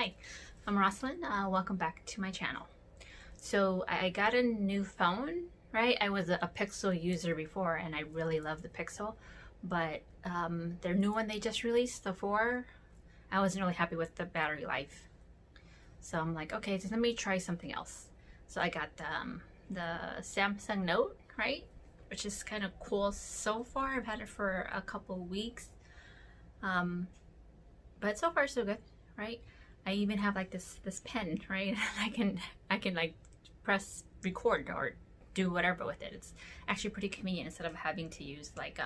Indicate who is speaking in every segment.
Speaker 1: Hi, I'm Roslyn. Welcome back to my channel. So I got a new phone, right? I was a Pixel user before and I really love the Pixel, but their new one they just released, the 4, I wasn't really happy with the battery life. So I'm like, okay, so let me try something else. So I got the Samsung Note, right? Which is kind of cool so far. I've had it for a couple weeks. But so far so good, right? I even have like this pen, right? I can like press record or do whatever with it. It's actually pretty convenient instead of having to use like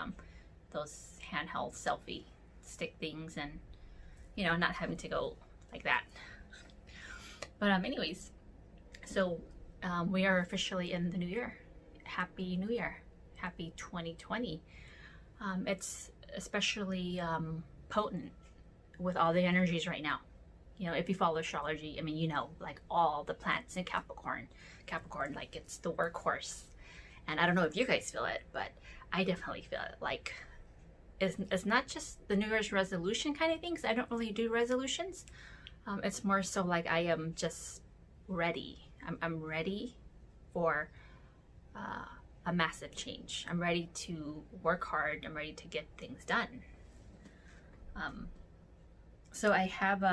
Speaker 1: those handheld selfie stick things and not having to go like that. But anyways, so we are officially in the new year. Happy New Year. Happy 2020. It's especially potent with all the energies right now. If you follow astrology, I mean, like all the planets in Capricorn, like it's the workhorse. And I don't know if you guys feel it, but I definitely feel it. Like it's not just the New Year's resolution kind of things. I don't really do resolutions. It's more so like I am just ready. I'm ready for a massive change. I'm ready to work hard. I'm ready to get things done. So I have,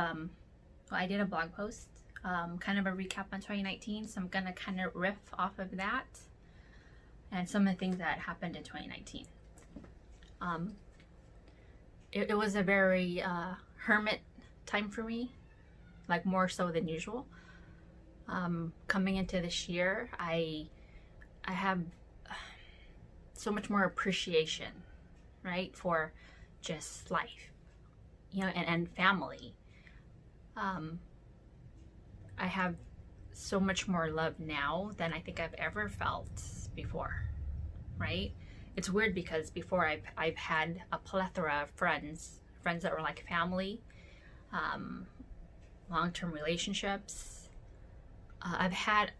Speaker 1: I did a blog post, kind of a recap on 2019. So I'm gonna kind of riff off of that and some of the things that happened in 2019. It was a very hermit time for me, like more so than usual. Coming into this year, I have so much more appreciation, right, for just life, and family. I have so much more love now than I think I've ever felt before, right? It's weird because before I've had a plethora of friends that were like family, long-term relationships. I've had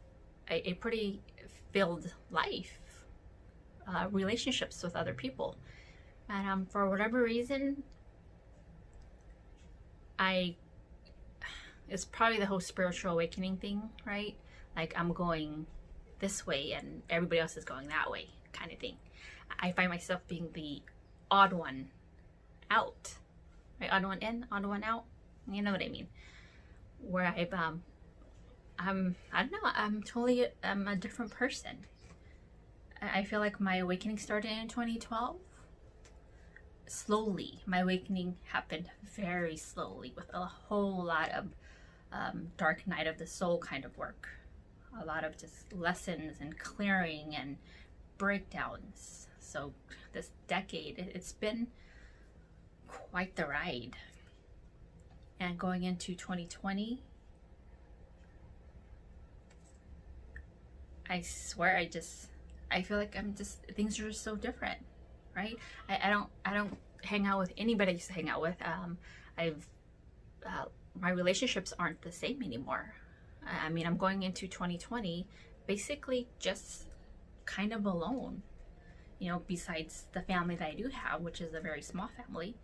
Speaker 1: a pretty filled life, relationships with other people, and for whatever reason, it's probably the whole spiritual awakening thing, right? Like I'm going this way and everybody else is going that way kind of thing. I find myself being the odd one out, right? Odd one in, odd one out. You know what I mean? Where I don't know, I'm a different person. I feel like my awakening started in 2012. Slowly, my awakening happened very slowly with a whole lot of dark night of the soul kind of work. A lot of just lessons and clearing and breakdowns. So this decade, it's been quite the ride. And going into 2020, I swear I feel like things are just so different, right? I don't hang out with anybody I used to hang out with. My relationships aren't the same anymore. I mean, I'm going into 2020 basically just kind of alone, besides the family that I do have, which is a very small family.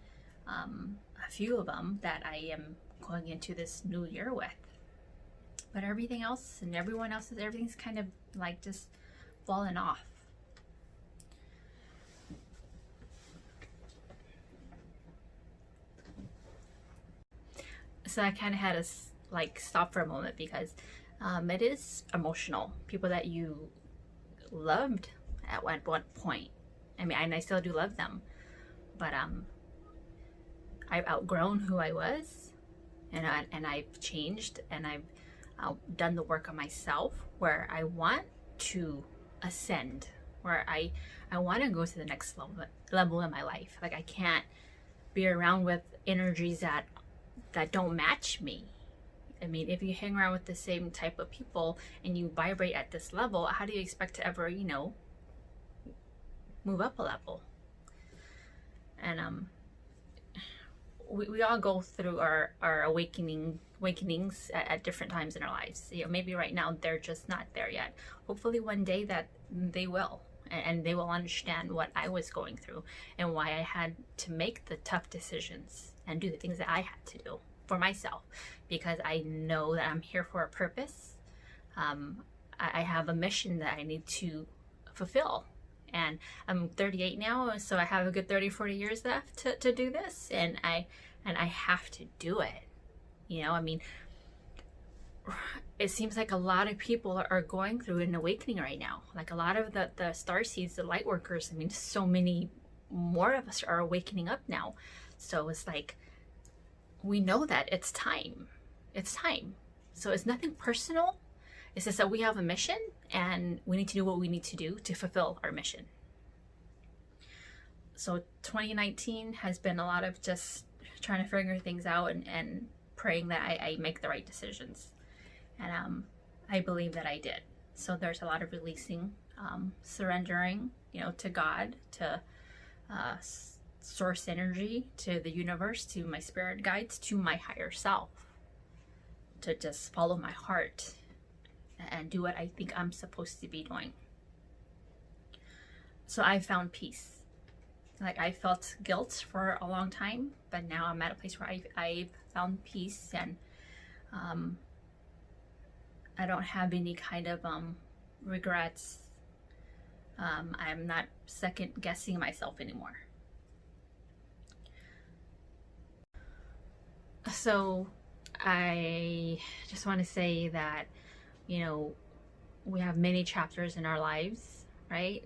Speaker 1: A few of them that I am going into this new year with. But everything else and everyone else, everything's kind of like just fallen off. So I kind of had to like stop for a moment because it is emotional. People that you loved at one point. I mean, I still do love them, but I've outgrown who I was, and I've changed, and I've done the work on myself where I want to ascend, where I want to go to the next level in my life. Like I can't be around with energies that don't match me. I mean, if you hang around with the same type of people and you vibrate at this level, how do you expect to ever, move up a level? And we all go through our awakenings at different times in our lives. Maybe right now they're just not there yet. Hopefully one day that they will, and they will understand what I was going through and why I had to make the tough decisions and do the things that I had to do. for myself, because I know that I'm here for a purpose. I have a mission that I need to fulfill. And I'm 38 now, so I have a good 30-40 years left to do this, and I have to do it. You know, I mean, it seems like a lot of people are going through an awakening right now. Like a lot of the starseeds, the light workers, I mean, so many more of us are awakening up now. So it's like, we know that it's time. It's time. So it's nothing personal. It's just that we have a mission and we need to do what we need to do to fulfill our mission. So 2019 has been a lot of just trying to figure things out and praying that I make the right decisions. And I believe that I did. So there's a lot of releasing, surrendering, you know, to God, to source energy, to the universe, to my spirit guides, to my higher self, to just follow my heart and do what I think I'm supposed to be doing. So I found peace. Like, I felt guilt for a long time, but now I'm at a place where I've found peace, and I don't have any kind of regrets. I'm not second guessing myself anymore. So I just want to say that, you know, we have many chapters in our lives, right?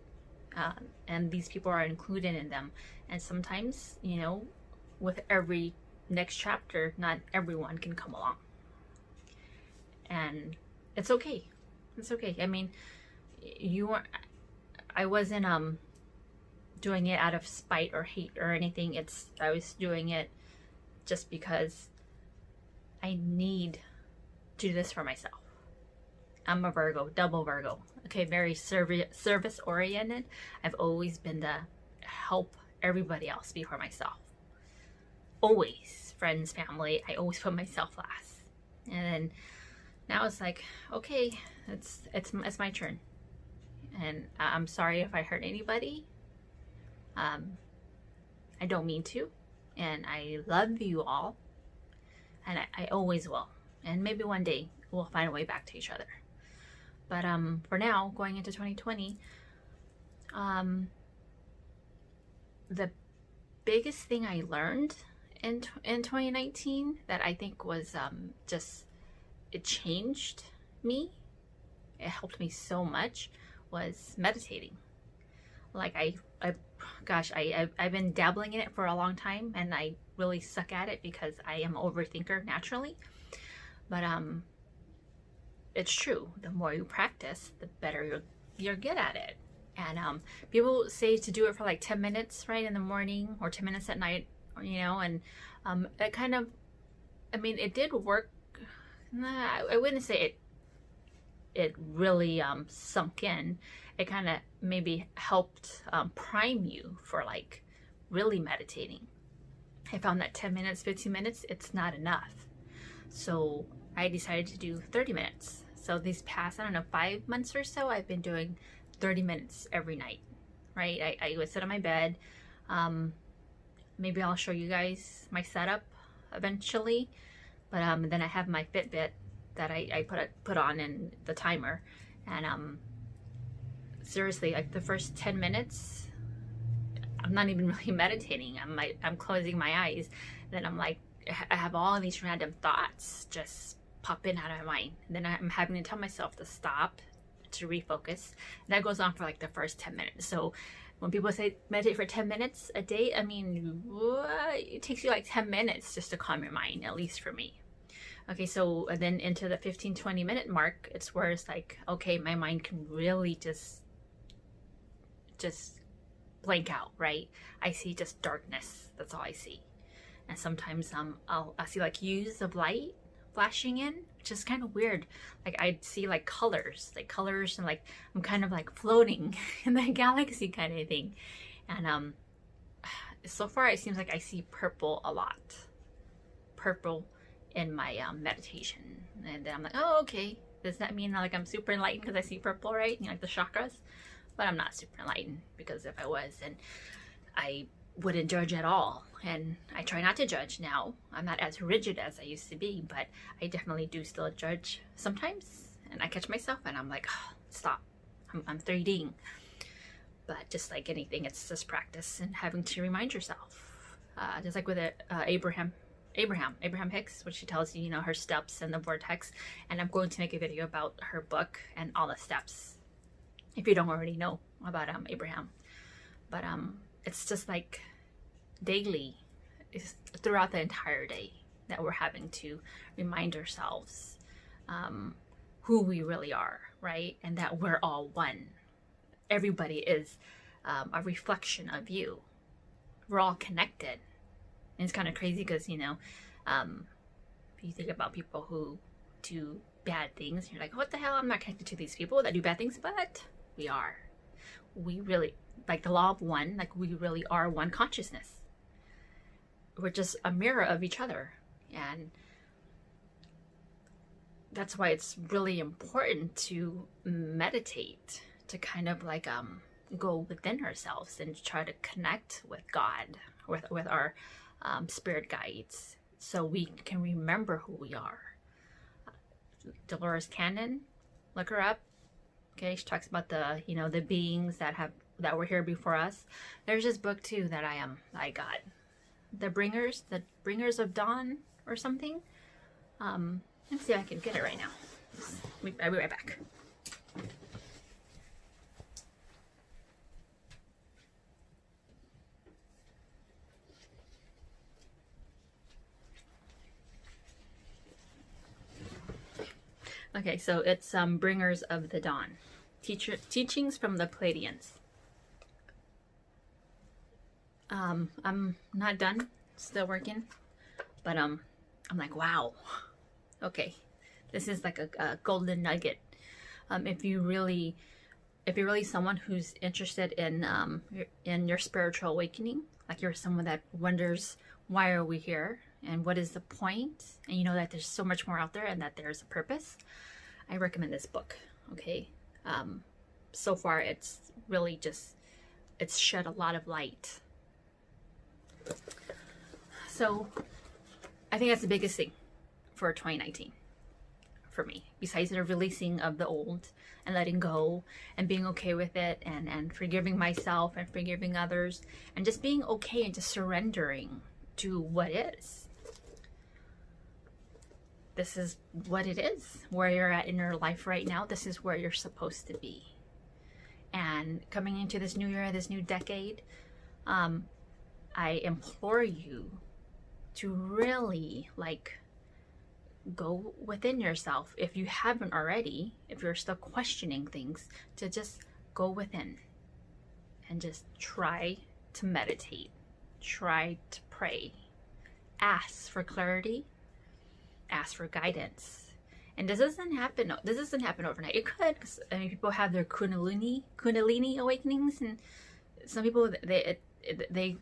Speaker 1: And these people are included in them. And sometimes, you know, with every next chapter, not everyone can come along. And it's okay. It's okay. I mean, I wasn't doing it out of spite or hate or anything. I was doing it just because I need to do this for myself. I'm a Virgo, double Virgo. Okay, very service oriented. I've always been to help everybody else before myself. Always, friends, family, I always put myself last. And then now it's like, okay, it's my turn. And I'm sorry if I hurt anybody. I don't mean to. And I love you all. And I always will. And maybe one day we'll find a way back to each other. But for now, going into 2020, the biggest thing I learned in 2019 that I think was just, it changed me, it helped me so much, was meditating. Like I've been dabbling in it for a long time, and I really suck at it because I am an overthinker naturally. But it's true. The more you practice, the better you're good at it. And people say to do it for like 10 minutes, right, in the morning, or 10 minutes at night, you know, and it kind of, I mean, it did work. I wouldn't say it really sunk in. It kind of maybe helped prime you for like really meditating. I found that 10 minutes, 15 minutes, it's not enough. So I decided to do 30 minutes. So these past, I don't know, 5 months or so, I've been doing 30 minutes every night, right? I would sit on my bed. Maybe I'll show you guys my setup eventually. But then I have my Fitbit that I put on, and the timer. And seriously, like the first 10 minutes, I'm not even really meditating. I'm closing my eyes. Then I'm like, I have all these random thoughts just pop in out of my mind. And then I'm having to tell myself to stop, to refocus. And that goes on for like the first 10 minutes. So when people say meditate for 10 minutes a day, I mean, it takes you like 10 minutes just to calm your mind, at least for me. Okay, so then into the 15-20 minute mark, it's where it's like, okay, my mind can really just blank out, right? I see just darkness. That's all I see. And sometimes I'll see like hues of light flashing in, which is kind of weird. Like I'd see like colors, and like I'm kind of like floating in the galaxy kind of thing. And so far it seems like I see purple a lot. Purple in my meditation. And then I'm like, oh, okay. Does that mean like I'm super enlightened because I see purple, right? You know, like the chakras? But I'm not super enlightened, because if I was, then I wouldn't judge at all. And I try not to judge now. I'm not as rigid as I used to be, but I definitely do still judge sometimes. And I catch myself and I'm like, oh, stop. I'm 3Ding. But just like anything, it's just practice and having to remind yourself. Just like with Abraham Hicks, when she tells you, you know, her steps and the vortex. And I'm going to make a video about her book and all the steps, if you don't already know about Abraham. But it's just like daily, it's throughout the entire day that we're having to remind ourselves who we really are, right? And that we're all one. Everybody is a reflection of you. We're all connected. And it's kind of crazy because, you know, you think about people who do bad things, you're like, what the hell? I'm not connected to these people that do bad things, but we are. We really, like the law of one, like we really are one consciousness. We're just a mirror of each other. And that's why it's really important to meditate, to kind of like go within ourselves and try to connect with God, with our spirit guides, so we can remember who we are. Dolores Cannon, look her up. Okay, she talks about the, you know, the beings that were here before us. There's this book too that I got, the bringers of dawn or something. Let me see if I can get it right now. I'll be right back. Okay, so it's Bringers of the Dawn. Teachings from the Pleiadians. I'm not done, still working, but I'm like, wow. Okay, this is like a golden nugget. If you're really someone who's interested in your spiritual awakening, like you're someone that wonders, why are we here and what is the point, and you know that there's so much more out there and that there's a purpose, I recommend this book. Okay, so far it's really just, it's shed a lot of light. So I think that's the biggest thing for 2019 for me, besides the releasing of the old and letting go and being okay with it, and forgiving myself and forgiving others, and just being okay and just surrendering to what is. This is what it is, where you're at in your life right now. This is where you're supposed to be. And coming into this new year, this new decade, I implore you to really like go within yourself. If you haven't already, if you're still questioning things, to just go within and just try to meditate, try to pray, ask for clarity, ask for guidance. And this doesn't happen overnight. It could, because I mean, people have their kundalini awakenings, and some people they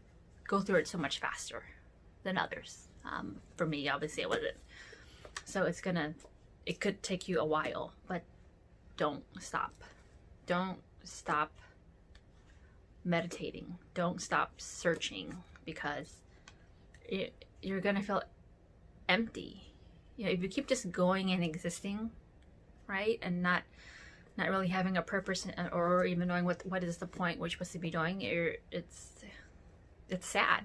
Speaker 1: go through it so much faster than others. For me, obviously it wasn't. So it could take you a while, but don't stop. Don't stop meditating. Don't stop searching, because you're gonna feel empty. You know, if you keep just going and existing, right, and not really having a purpose, or even knowing what is the point, what you're supposed to be doing, it's sad.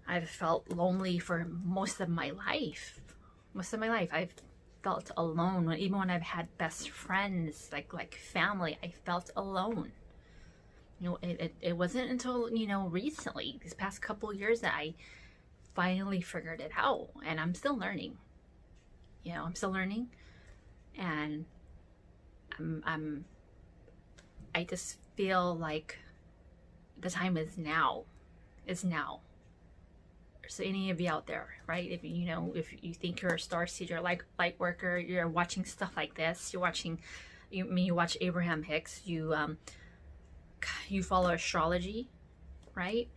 Speaker 1: I've felt lonely for most of my life. I've felt alone. Even when I've had best friends, like family, I felt alone. You know, it wasn't until, you know, recently, these past couple years, that I finally figured it out. And I'm still learning. You know, I'm still learning. And I just feel like the time is now. Now. So any of you out there, right? If you think you're a starseed, light worker, you're watching stuff like this, you watch Abraham Hicks, you follow astrology, right?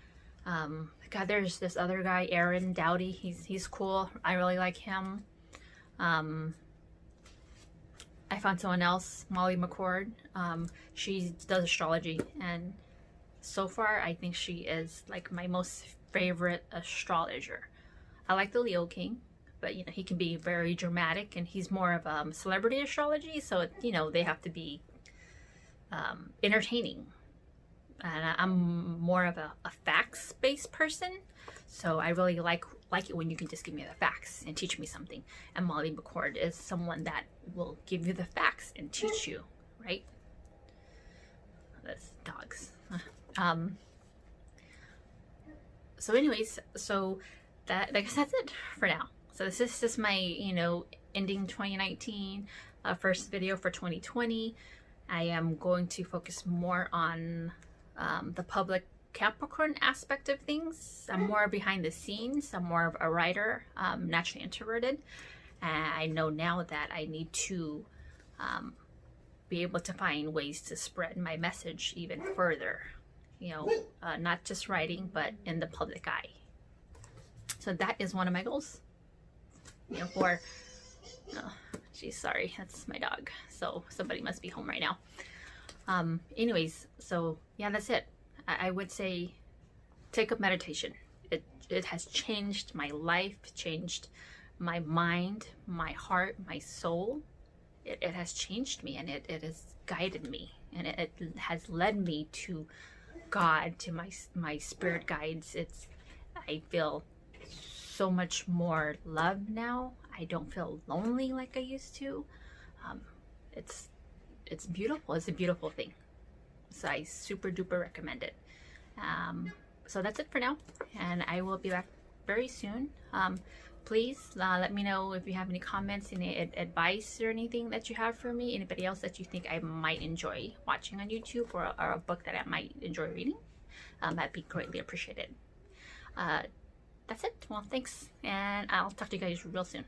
Speaker 1: God, there's this other guy, Aaron Doughty. He's cool. I really like him. I found someone else, Molly McCord. She does astrology, and so far, I think she is like my most favorite astrologer. I like the Leo King, but you know, he can be very dramatic, and he's more of celebrity astrology, so you know, they have to be entertaining. And I'm more of a facts-based person, so I really like it when you can just give me the facts and teach me something. And Molly McCord is someone that will give you the facts and teach you, right? That's dogs. So anyways, so that, I guess that's it for now. So this is just my, you know, ending 2019, first video for 2020. I am going to focus more on the public Capricorn aspect of things. I'm more behind the scenes. I'm more of a writer, naturally introverted. And I know now that I need to be able to find ways to spread my message even further. You know, not just writing, but in the public eye. So that is one of my goals. You know, for, oh, geez, sorry, that's my dog. So somebody must be home right now. Anyways, so yeah, that's it. I would say take up meditation. It has changed my life, changed my mind, my heart, my soul. It has changed me, and it has guided me, and it has led me to God, to my spirit guides. I feel so much more loved now. I don't feel lonely like I used to. It's beautiful. It's a beautiful thing. So I super duper recommend it. So that's it for now, and I will be back very soon. Please let me know if you have any comments, any advice or anything that you have for me. Anybody else that you think I might enjoy watching on YouTube, or a book that I might enjoy reading. That'd be greatly appreciated. That's it. Well, thanks, and I'll talk to you guys real soon.